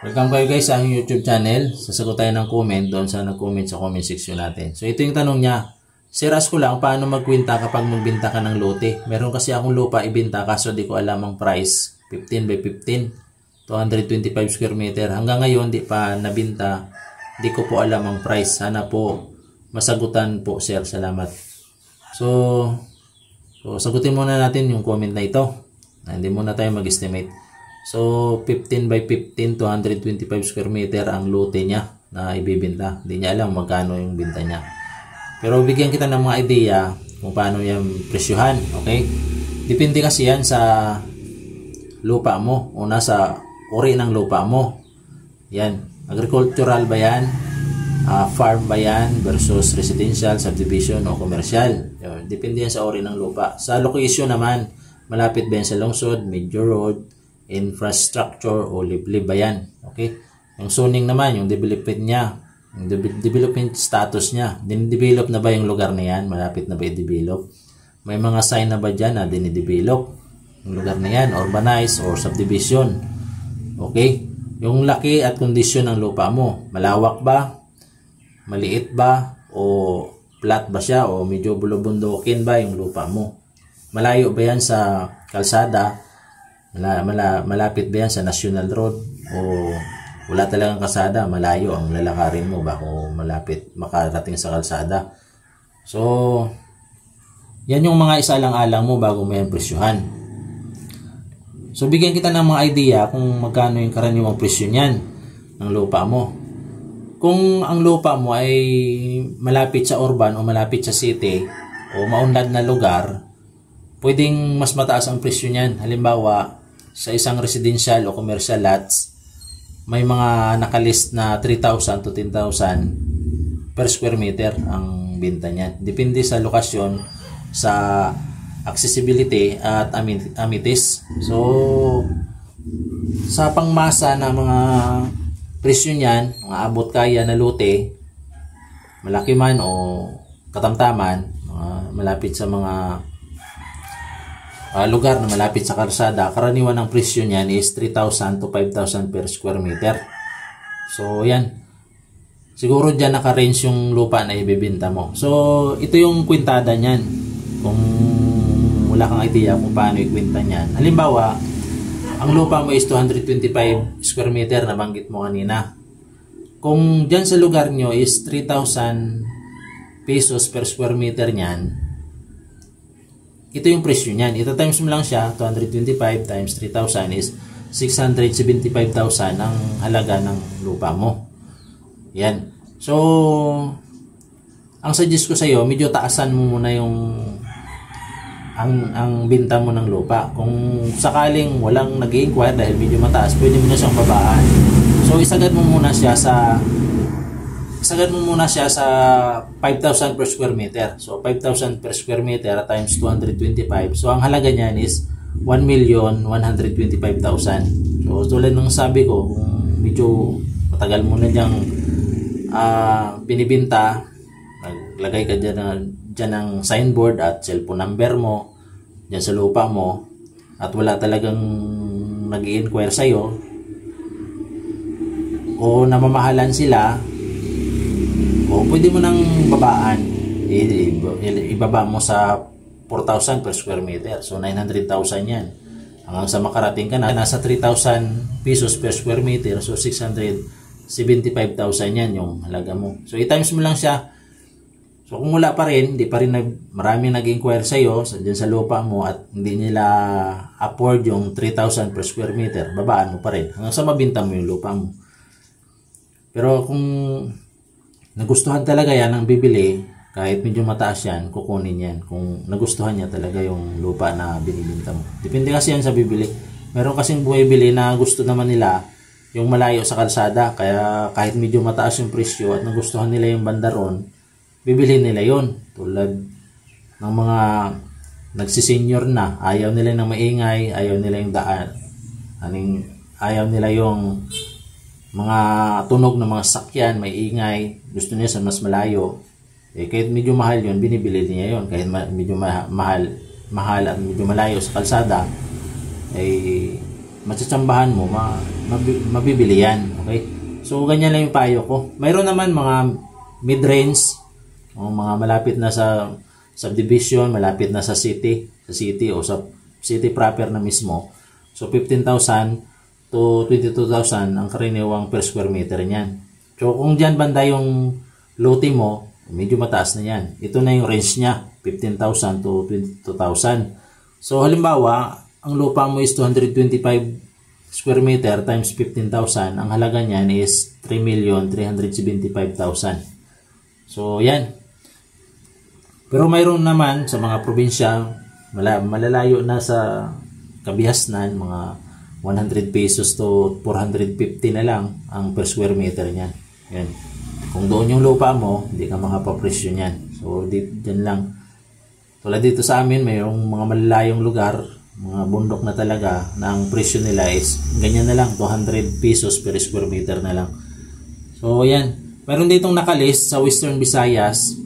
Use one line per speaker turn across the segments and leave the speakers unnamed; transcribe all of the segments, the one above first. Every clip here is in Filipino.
Welcome kayo guys sa aking YouTube channel. Sasagot tayo ng comment doon sa nag-comment sa comment section natin. So ito yung tanong niya. Sir, ask ko lang paano magkwenta kapag magbenta ka ng lote. Meron kasi akong lupa ibenta kaso di ko alam ang price. 15 by 15. 225 square meter. Hanggang ngayon di pa nabinta. Di ko po alam ang price. Sana po masagutan po sir. Salamat. So sagutin muna natin yung comment na ito. Hindi muna tayo mag-estimate. So, 15 by 15, 225 square meter ang lote niya na ibibenta. Hindi niya alam magkano yung binta niya. Pero bigyan kita ng mga idea kung paano yung presyuhan. Okay? Depende kasi yan sa lupa mo o nasa uri ng lupa mo. Yan. Agricultural ba yan? Farm ba yan? Versus residential, subdivision o commercial. Yan. Depende yan sa uri ng lupa. Sa location naman, malapit ba yan sa lungsod, major road, infrastructure o liblib ba yan? Okay? Yung zoning naman, yung development niya, yung development status niya, dinidevelop na ba yung lugar na yan? Malapit na ba i-develop? May mga sign na ba dyan na dinidevelop yung lugar na yan? Urbanized or subdivision? Okay? Yung laki at kondisyon ng lupa mo, malawak ba? Maliit ba? O flat ba siya? O medyo bulubundukin ba yung lupa mo? Malayo ba yan sa kalsada? Malapit ba yan sa national road o wala talagang kalsada, malayo ang lalakarin mo bago malapit makarating sa kalsada. So yan yung mga isalang-alang mo bago mo yan presyuhan. So bigyan kita ng mga idea kung magkano yung karaniwang presyo niyan ng lupa mo. Kung ang lupa mo ay malapit sa urban o malapit sa city o maunlad na lugar, pwedeng mas mataas ang presyo niyan. Halimbawa, sa isang residential o commercial lots, may mga nakalist na 3,000 to 10,000 per square meter ang benta niyan. Depende sa lokasyon, sa accessibility at amenities. So, sa pangmasa na mga presyo niyan, mga abot kaya na lote, malaki man o katamtaman, malapit sa mga lugar na malapit sa kalsada, karaniwan ng presyo niyan is 3,000 to 5,000 per square meter. So, yan. Siguro dyan naka-range yung lupa na ibibenta mo. So, ito yung kwintada niyan. Kung wala kang idea kung paano ikwenta niyan. Halimbawa, ang lupa mo is 225 square meter na banggit mo kanina. Kung dyan sa lugar nyo is 3,000 pesos per square meter niyan, ito yung presyo niyan. Ito times mo lang siya, 225 times 3,000 is 675,000 ang halaga ng lupa mo. Yan. So, ang suggest ko sa iyo, medyo taasan mo muna yung ang binta mo ng lupa. Kung sakaling walang nag-i-inquire dahil medyo mataas, pwede mo na siyang babaan. So, isagad mo muna siya sa 5,000 per square meter. So, 5,000 per square meter times 225. So, ang halaga niyan is 1,125,000. So, tulad ng sabi ko, kung medyo matagal mo na diyang binibinta, naglagay ka dyan ng signboard at cellphone number mo dyan sa lupa mo at wala talagang nag-i-inquire sa'yo o namamahalan sila, o pwede mo nang babaan, ibaba mo sa 4,000 per square meter. So 900,000 yan. Hanggang sa makarating ka na nasa 3,000 pesos per square meter. So 675,000 yan yung halaga mo. So i-times mo lang siya. So kung wala pa rin, hindi pa rin maraming nag-inquire sa'yo dyan sa lupa mo at hindi nila afford yung 3,000 per square meter, babaan mo pa rin hanggang sa mabinta mo yung lupa mo. Pero kung nagustuhan talaga yan ang bibili, kahit medyo mataas yan, kukunin yan kung nagustuhan niya talaga yung lupa na binibinta mo. Depende kasi yan sa bibili. Meron kasing bumibili na gusto naman nila yung malayo sa kalsada, kaya kahit medyo mataas yung presyo at nagustuhan nila yung bandaron, bibili nila yon. Tulad ng mga nagsisenior na, ayaw nila ng maingay, ayaw nila yung daan, ayaw nila yung mga tunog ng mga sakyan, may ingay, gusto niya sa mas malayo. Eh, kahit medyo mahal yun, binibili niya yun. Kahit medyo mahal at medyo malayo sa kalsada, eh, matsatsambahan mo, mabibili yan. Okay? So, ganyan lang yung payo ko. Mayroon naman mga mid-range, o mga malapit na sa subdivision, malapit na sa city o sa city proper na mismo. So, 15,000 to 22,000 ang karaniwang per square meter niyan. So, kung dyan banda yung lote mo, medyo mataas na yan. Ito na yung range niya, 15,000 to 22,000. So, halimbawa, ang lupa mo is 225 square meter times 15,000. Ang halaga niyan is 3,375,000. So, yan. Pero mayroon naman sa mga probinsya, malalayo na sa kabihasnan, mga 100 pesos to 450 na lang ang per square meter niyan. Yan. Kung doon yung lupa mo, hindi ka makapapresyo niyan. So, dyan lang. Tulad dito sa amin, mayroong mga malalayong lugar, mga bundok na talaga, na ang presyo nila is ganyan na lang, 200 pesos per square meter na lang. So, yan. Mayroon ditong nakalist sa Western Visayas.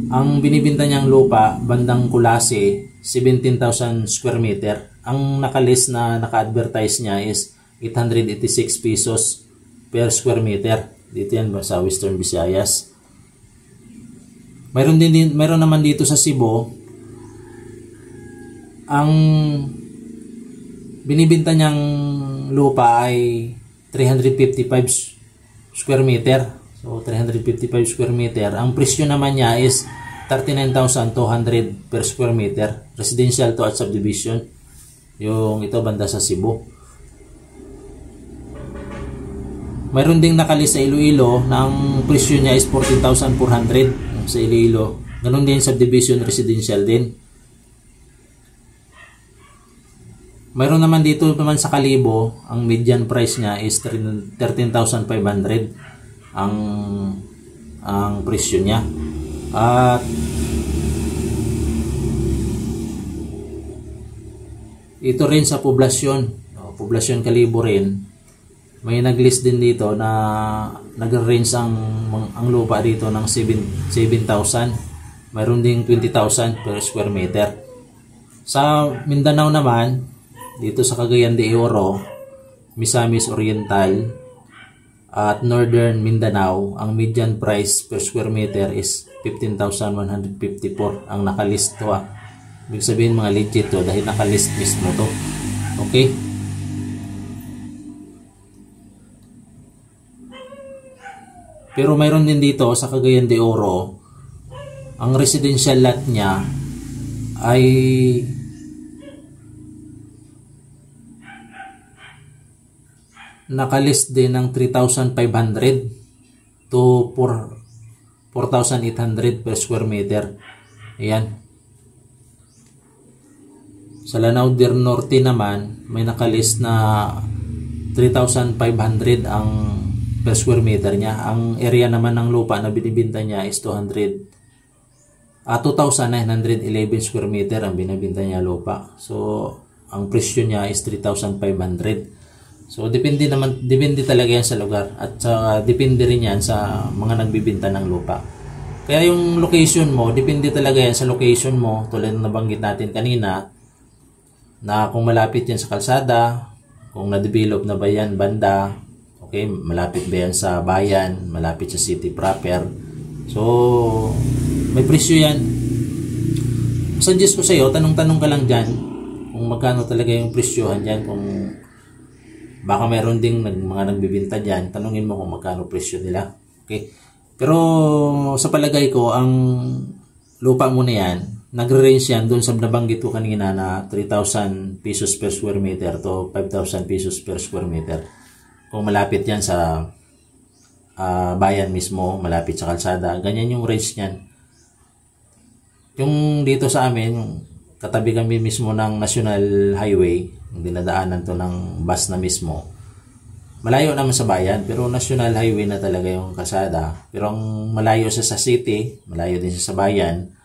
Ang binibinta niyang lupa, bandang Kulase, 17,000 square meter. Ang nakalist na naka-advertise niya is 886 pesos per square meter. Dito yan sa Western Visayas. Mayroon naman dito sa Cebu. Ang binibinta niyang lupa ay 355 square meter. So, 355 square meter. Ang presyo naman niya is 39,200 per square meter. Residential to at subdivision. Yung ito banda sa Cebu. Mayroon ding nakalist sa Iloilo na ang presyo niya is 14,400 sa Iloilo. Ganon din subdivision residential din. Mayroon naman dito naman sa Kalibo, ang median price niya is 13,500 ang presyo niya. At ito rin sa poblasyon, poblasyon Kalibo rin, may naglist din dito na nag-range ang lupa dito ng 7,000. Mayroon ding 20,000 per square meter. Sa Mindanao naman, dito sa Cagayan de Oro, Misamis Oriental at Northern Mindanao, ang median price per square meter is 15,154 ang nakalist to. Ibig sabihin mga legit to dahil nakalist mismo to. Okay? Pero mayroon din dito sa Cagayan de Oro, ang residential lot niya ay nakalist din ng 3,500 to 4,800 per square meter. Ayan. Sa Lanao del Norte naman, may nakalist na 3,500 ang per square meter niya. Ang area naman ng lupa na binibinta niya is 2,911 square meter ang binibinta niya lupa. So, ang presyo niya is 3,500. So, depende talaga yan sa lugar at depende rin yan sa mga nagbibinta ng lupa. Kaya yung location mo, depende talaga yan sa location mo, tulad ng nabanggit natin kanina, na kung malapit yan sa kalsada, kung na-develop na ba yan banda, okay, malapit ba yan sa bayan, malapit sa city proper. So, may presyo yan. Suggest ko sa iyo, tanong-tanong ka lang dyan kung magkano talaga yung presyohan dyan, kung baka meron ding mga nagbibinta dyan, tanungin mo kung magkano presyo nila. Okay? Pero sa palagay ko, ang lupa mo na yan, nagre-range yan doon sa nabanggit ko kanina na 3,000 pesos per square meter to 5,000 pesos per square meter. Kung malapit yan sa bayan mismo, malapit sa kalsada, ganyan yung range niyan. Yung dito sa amin, katabi kami mismo ng National Highway, yung dinadaanan to ng bus na mismo. Malayo naman sa bayan, pero National Highway na talaga yung kalsada. Pero ang malayo sa city, malayo din sa bayan.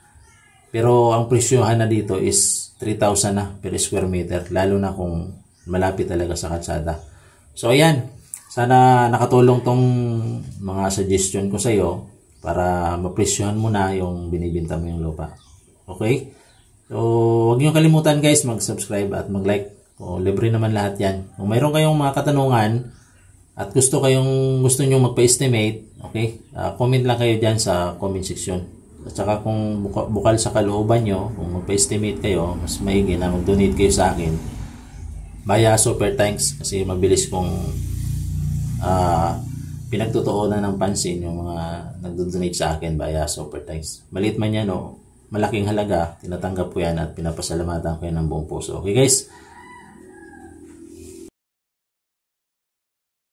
Pero ang presyohan na dito is 3,000 na per square meter, lalo na kung malapit talaga sa kalsada. So ayan, sana nakatulong tong mga suggestion ko sa iyo para mapresyohan mo na yung binibenta mo yung lupa. Okay? So, huwag niyo kalimutan guys mag-subscribe at mag-like. O, libre naman lahat yan. Kung mayroon kayong mga katanungan at gusto niyo magpa-estimate, okay? Comment lang kayo diyan sa comment section. At saka kung bukal sa kalooban nyo, kung magpa-estimate kayo, mas maigi na mag-donate kayo sa akin via Super Thanks kasi mabilis kong pinagtutuunan ng pansin yung mga nagdo-donate sa akin via Super Thanks. Maliit man yan o malaking halaga, tinatanggap ko yan at pinapasalamatan ko yan ng buong puso. Okay guys?